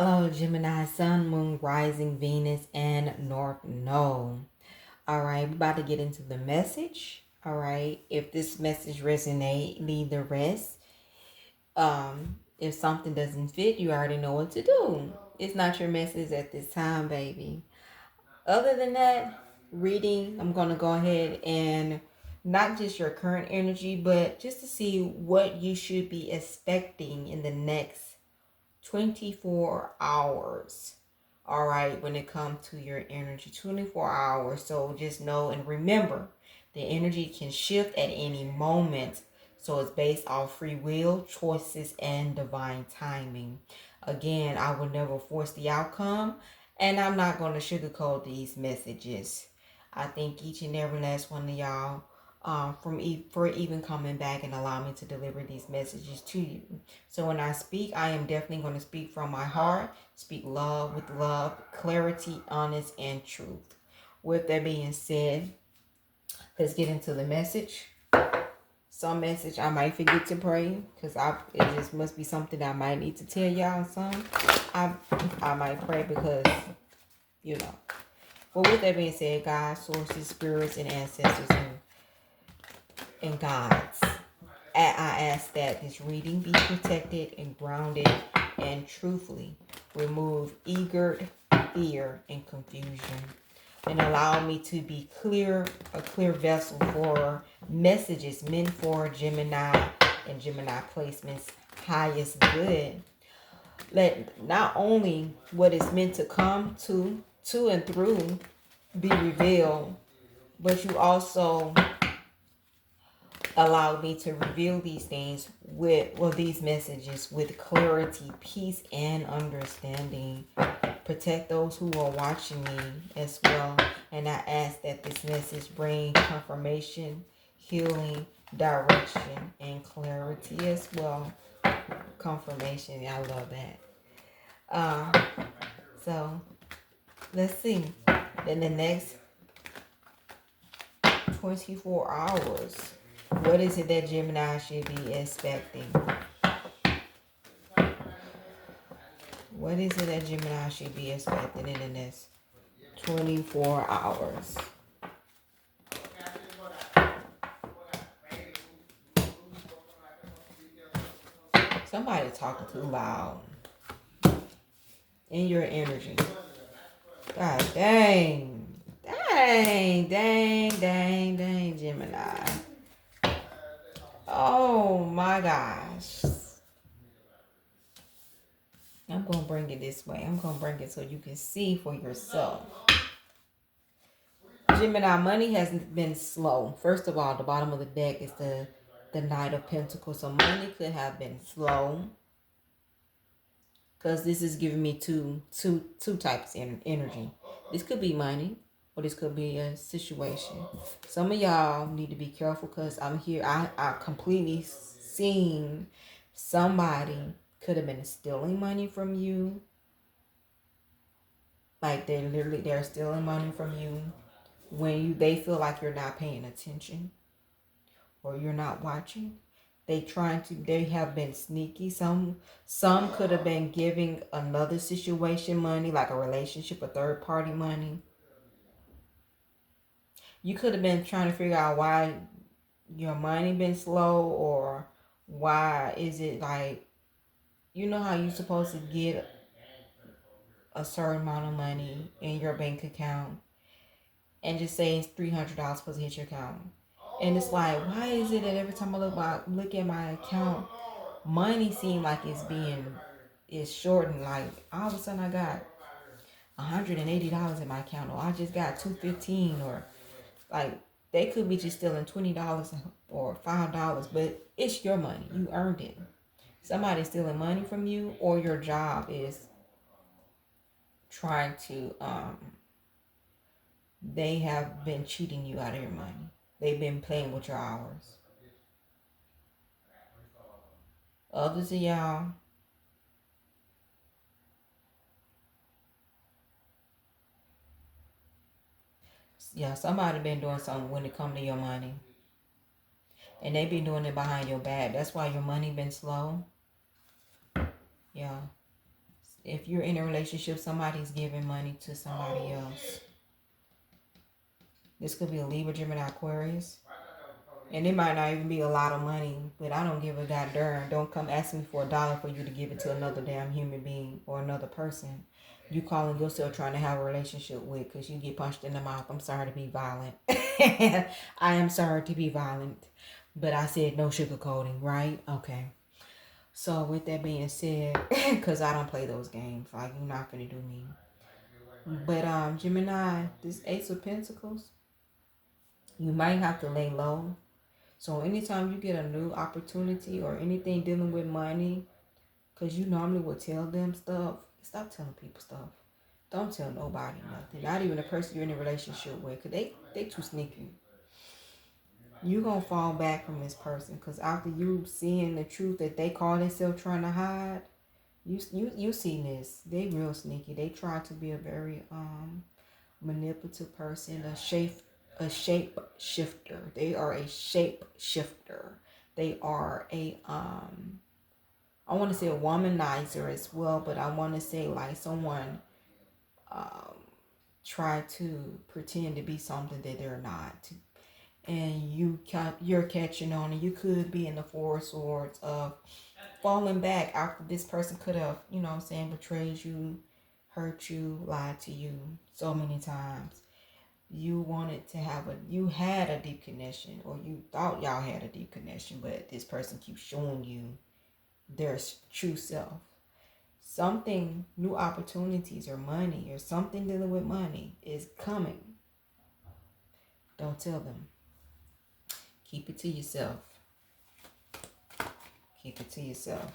Hello, Gemini, Sun, Moon, Rising, Venus, and North Node. All right, we're about to get into the message. All right, if this message resonate, leave the rest. If something doesn't fit, you already know what to do. It's not your message at this time, baby. Other than that, reading, I'm gonna go ahead and not just your current energy, but just to see what you should be expecting in the next 24 hours. All right, when it comes to your energy, 24 hours. So just know and remember the energy can shift at any moment. So it's based off free will, choices, and divine timing. Again, I will never force the outcome, and I'm not going to sugarcoat these messages. I thank each and every last one of y'all for even coming back and allow me to deliver these messages to you. So when I speak, I am definitely going to speak from my heart, speak love with love, clarity, honest, and truth. With that being said, let's get into the message. Some message I might forget to pray because it just must be something I might need to tell y'all. Some I I might pray because you know. But with that being said, God, sources, spirits, and ancestors and gods, I ask that this reading be protected and grounded and truthfully remove eager fear and confusion and allow me to be a clear vessel for messages meant for Gemini and Gemini placements highest good. Let not only what is meant to come to and through be revealed, but you also allowed me to reveal these things these messages with clarity, peace, and understanding. Protect those who are watching me as well. And I ask that this message bring confirmation, healing, direction, and clarity as well. Confirmation, I love that. So let's see. In the next 24 hours, what is it that Gemini should be expecting? What is it that Gemini should be expecting in the next 24 hours? Somebody talking too loud in your energy. God dang. Dang, Gemini. Oh my gosh. I'm going to bring it this way. I'm going to bring it so you can see for yourself. Gemini, money has been slow. First of all, the bottom of the deck is the Knight of Pentacles. So money could have been slow. Because this is giving me two types of energy. This could be money, or this could be a situation. Some of y'all need to be careful because I'm here. I completely seen somebody could have been stealing money from you. Like they're stealing money from you when they feel like you're not paying attention or you're not watching. They have been sneaky. Some could have been giving another situation money, like a relationship, a third party money. You could have been trying to figure out why your money been slow, or why is it like, you know how you supposed to get a certain amount of money in your bank account and just say it's $300 supposed to hit your account. And it's like, why is it that every time I look at my account, money seem like it's shortened. Like all of a sudden I got $180 in my account, or I just got $215, or like they could be just stealing $20 or $5, but it's your money. You earned it. Somebody's stealing money from you, or your job is trying to they have been cheating you out of your money. They've been playing with your hours. Others of y'all, yeah, somebody been doing something when it come to your money. And they been doing it behind your back. That's why your money been slow. Yeah. If you're in a relationship, somebody's giving money to somebody else. This could be a Libra, Gemini, Aquarius. And it might not even be a lot of money, but I don't give a goddamn. Don't come ask me for $1 for you to give it to another damn human being or another person you calling yourself trying to have a relationship with because you get punched in the mouth. I'm sorry to be violent. I am sorry to be violent. But I said no sugarcoating, right? Okay. So with that being said, because I don't play those games, like you're not gonna do me. But Gemini, this Ace of Pentacles, you might have to lay low. So anytime you get a new opportunity or anything dealing with money, because you normally would tell them stuff, stop telling people stuff. Don't tell nobody nothing. Not even the person you're in a relationship with, because they too sneaky. You're going to fall back from this person, because after you seeing the truth that they call themselves trying to hide, you see this. They real sneaky. They try to be a very manipulative person, a shape shifter. They are a shape shifter. They are a I want to say a womanizer as well, but I want to say like someone try to pretend to be something that they're not, and you're catching on, and you could be in the Four of Swords of falling back after this person could have, betrayed you, hurt you, lied to you so many times. You had a deep connection, or you thought y'all had a deep connection, but this person keeps showing you their true self. Something, new opportunities or money or something dealing with money is coming. Don't tell them. Keep it to yourself. Keep it to yourself.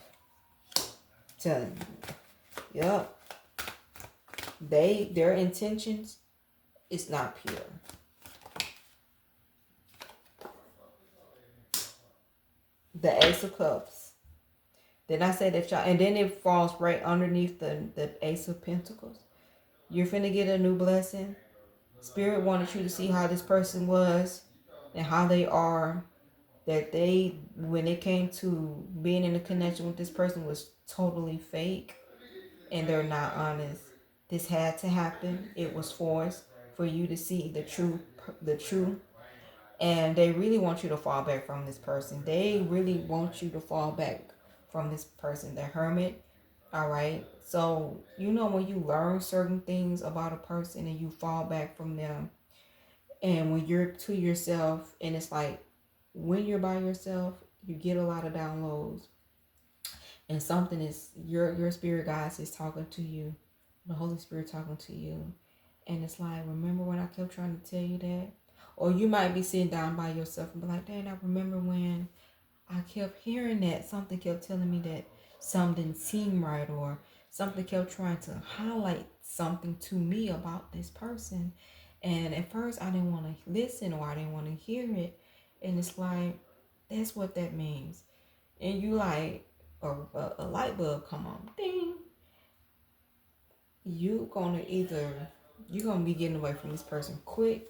Tell them. Yup. Their intentions is not pure. The Ace of Cups. Then I say that y'all, and then it falls right underneath the Ace of Pentacles. You're finna get a new blessing. Spirit wanted you to see how this person was and how they are. That they, when it came to being in a connection with this person, was totally fake and they're not honest. This had to happen. It was forced for you to see the truth. And they really want you to fall back from this person. They really want you to fall back from this person, the Hermit. All right. So, when you learn certain things about a person and you fall back from them, and when you're to yourself, and it's like when you're by yourself, you get a lot of downloads, and something is your spirit guides is talking to you, the Holy Spirit talking to you, and it's like, remember when I kept trying to tell you that? Or you might be sitting down by yourself and be like, dang, I remember when I kept hearing that. Something kept telling me that something didn't seem right, or something kept trying to highlight something to me about this person. And at first I didn't want to listen, or I didn't want to hear it. And it's like, that's what that means. And you like, a light bulb come on, ding. You're going to be getting away from this person quick,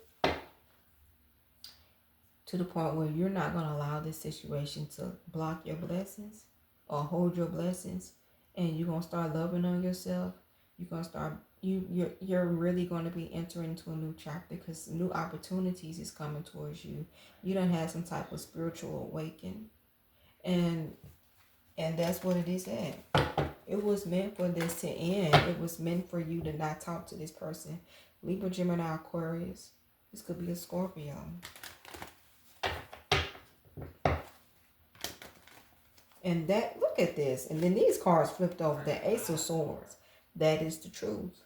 to the point where you're not going to allow this situation to block your blessings or hold your blessings, and you're going to start loving on yourself. You're going to start, you're really going to be entering into a new chapter, because new opportunities is coming towards you. You done had some type of spiritual awakening, and that's what it is at. It was meant for this to end. It was meant for you to not talk to this person. Libra, Gemini, Aquarius. This could be a Scorpio. And that, look at this. And then these cards flipped over. The Ace of Swords. That is the truth.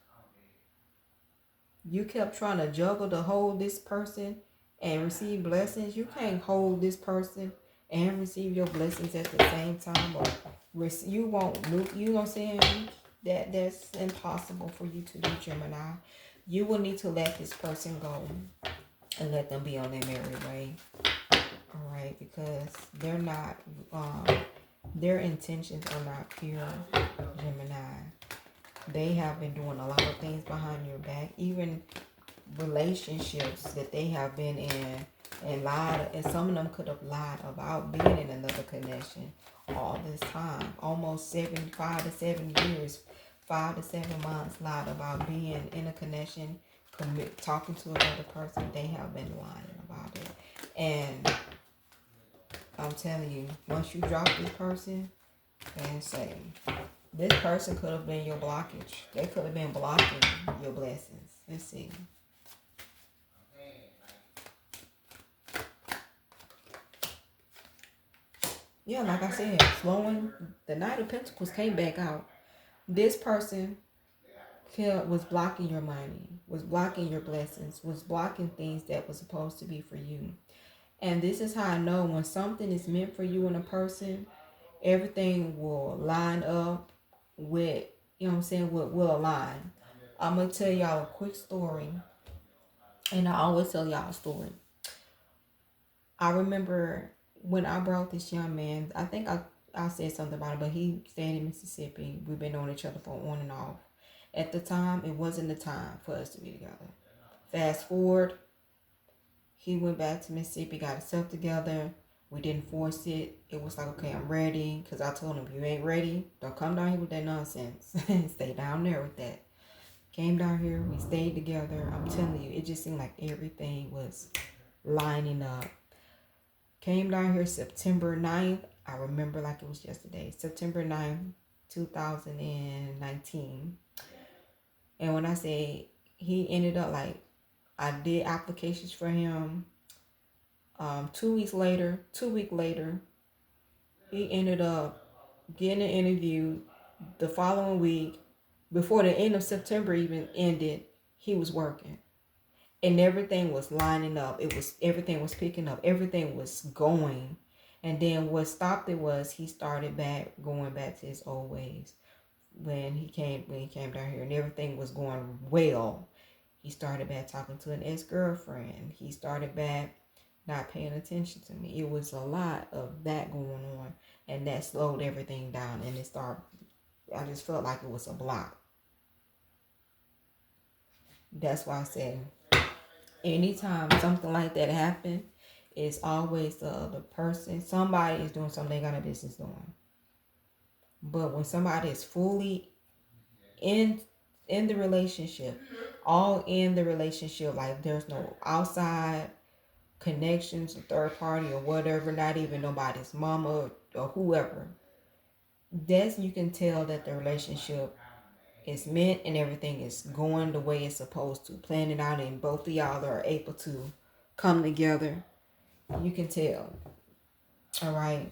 You kept trying to juggle to hold this person and receive blessings. You can't hold this person and receive your blessings at the same time. Or you won't, you know what I'm saying? That's impossible for you to do, Gemini. You will need to let this person go and let them be on their merry way. All right, because they're not, their intentions are not pure, Gemini. They have been doing a lot of things behind your back, even relationships that they have been in, and lied, and some of them could have lied about being in another connection all this time, almost 5 to 7 years, 5 to 7 months lied about being in a connection, talking to another person. They have been lying about it. And I'm telling you, once you drop this person, and say, this person could have been your blockage. They could have been blocking your blessings. Let's see. Yeah, like I said, flowing. The Knight of Pentacles came back out. This person was blocking your money, was blocking your blessings, was blocking things that was supposed to be for you. And this is how I know when something is meant for you and a person, everything will line up with, you know what I'm saying, will align. I'm going to tell y'all a quick story. And I always tell y'all a story. I remember when I brought this young man, I think I said something about it, but he stayed in Mississippi. We've been knowing each other for on and off. At the time, it wasn't the time for us to be together. Fast forward, he went back to Mississippi, got himself together. We didn't force it. It was like, okay, I'm ready. Because I told him, if you ain't ready, don't come down here with that nonsense. Stay down there with that. Came down here. We stayed together. I'm telling you, it just seemed like everything was lining up. Came down here September 9th. I remember like it was yesterday. September 9th, 2019. And when I say he ended up, like, I did applications for him. 2 weeks later, he ended up getting an interview. The following week, before the end of September even ended, he was working. And everything was lining up. Everything was picking up. Everything was going. And then what stopped it was he started going back to his old ways. When he came down here and everything was going well, he started back talking to an ex-girlfriend. He started back not paying attention to me. It was a lot of that going on, and that slowed everything down. And I just felt like it was a block. That's why I said, anytime something like that happens, it's always the other person. Somebody is doing something they got a business doing. But when somebody is fully in the relationship, all in the relationship, like there's no outside connections, a third party or whatever, not even nobody's mama or whoever, that's, you can tell that the relationship is meant and everything is going the way it's supposed to, plan it out, and both of y'all are able to come together. You can tell. All right.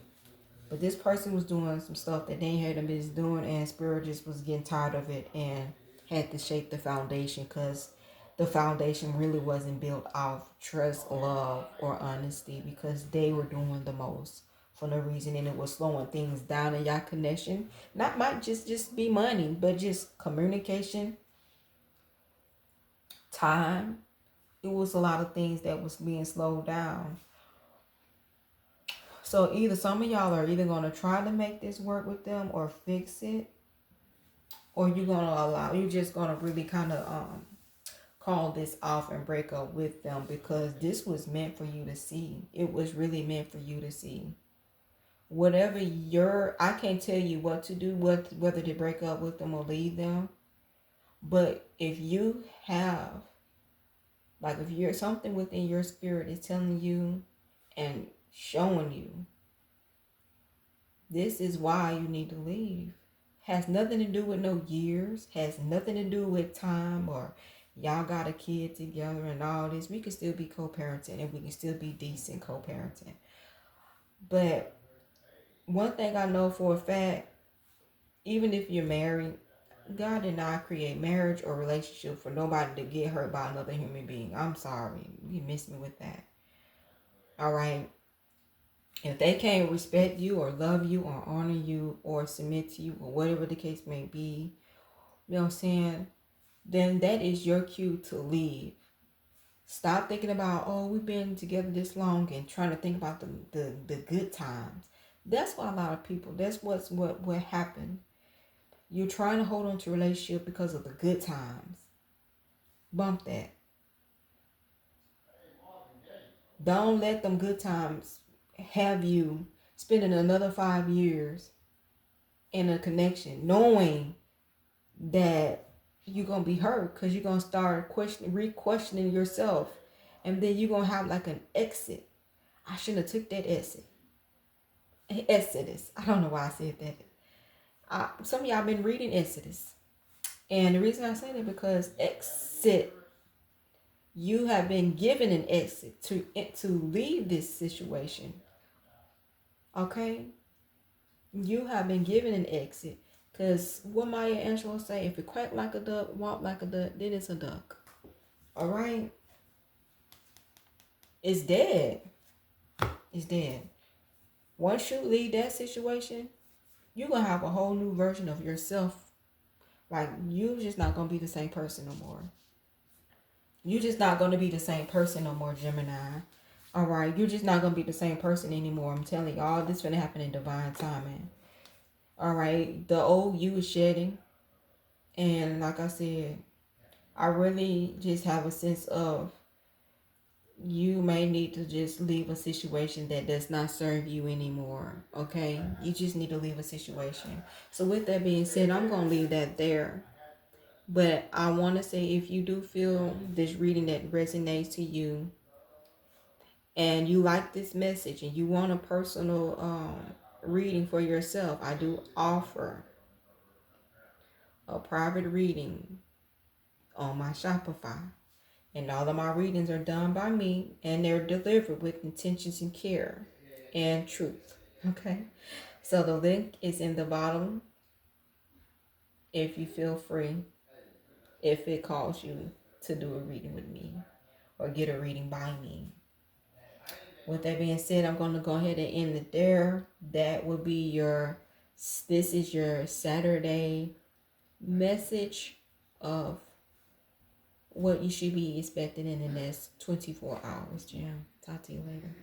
But this person was doing some stuff that they ain't had them business doing, and Spirit just was getting tired of it and had to shake the foundation, because the foundation really wasn't built off trust, love, or honesty, because they were doing the most for no reason, and it was slowing things down in y'all connection. Not might just be money, but just communication, time. It was a lot of things that was being slowed down. So either some of y'all are either going to try to make this work with them or fix it, or you're just going to really kind of call this off and break up with them, because this was meant for you to see. It was really meant for you to see. Whatever I can't tell you what to do, whether to break up with them or leave them. But if you have, like, if you're something within your spirit is telling you and showing you, this is why you need to leave. Has nothing to do with no years. Has nothing to do with time or y'all got a kid together and all this. We can still be co-parenting, and we can still be decent co-parenting. But one thing I know for a fact, even if you're married, God did not create marriage or relationship for nobody to get hurt by another human being. I'm sorry. You missed me with that. All right. If they can't respect you or love you or honor you or submit to you or whatever the case may be, you know what I'm saying, then that is your cue to leave. Stop thinking about, oh, we've been together this long, and trying to think about the good times. That's why a lot of people, that's what happened. You're trying to hold on to a relationship because of the good times. Bump that. Don't let them good times have you spending another 5 years in a connection, knowing that you're gonna be hurt because you're gonna start re-questioning yourself, and then you're gonna have like an exit. I shouldn't have took that exit. Exodus. I don't know why I said that. Some of y'all been reading Exodus, and the reason I say that because exit, you have been given an exit to leave this situation. Okay, you have been given an exit. Because what Maya Angelou say, if it quack like a duck, walk like a duck, then it's a duck. All right? It's dead. It's dead. Once you leave that situation, you're going to have a whole new version of yourself. Like, you're just not going to be the same person no more. You're just not going to be the same person no more, Gemini. All right? You're just not going to be the same person anymore. I'm telling you, all this is going to happen in divine timing. All right? The old you is shedding. And like I said, I really just have a sense of you may need to just leave a situation that does not serve you anymore. Okay? You just need to leave a situation. So with that being said, I'm going to leave that there. But I want to say, if you do feel this reading that resonates to you and you like this message and you want a personal reading for yourself, I do offer a private reading on my Shopify. And all of my readings are done by me, and they're delivered with intentions and care and truth. Okay? So the link is in the bottom if you feel free, if it calls you to do a reading with me or get a reading by me. With that being said, I'm going to go ahead and end it there. That will be this is your Saturday message of what you should be expecting in the next 24 hours, Jim. Talk to you later.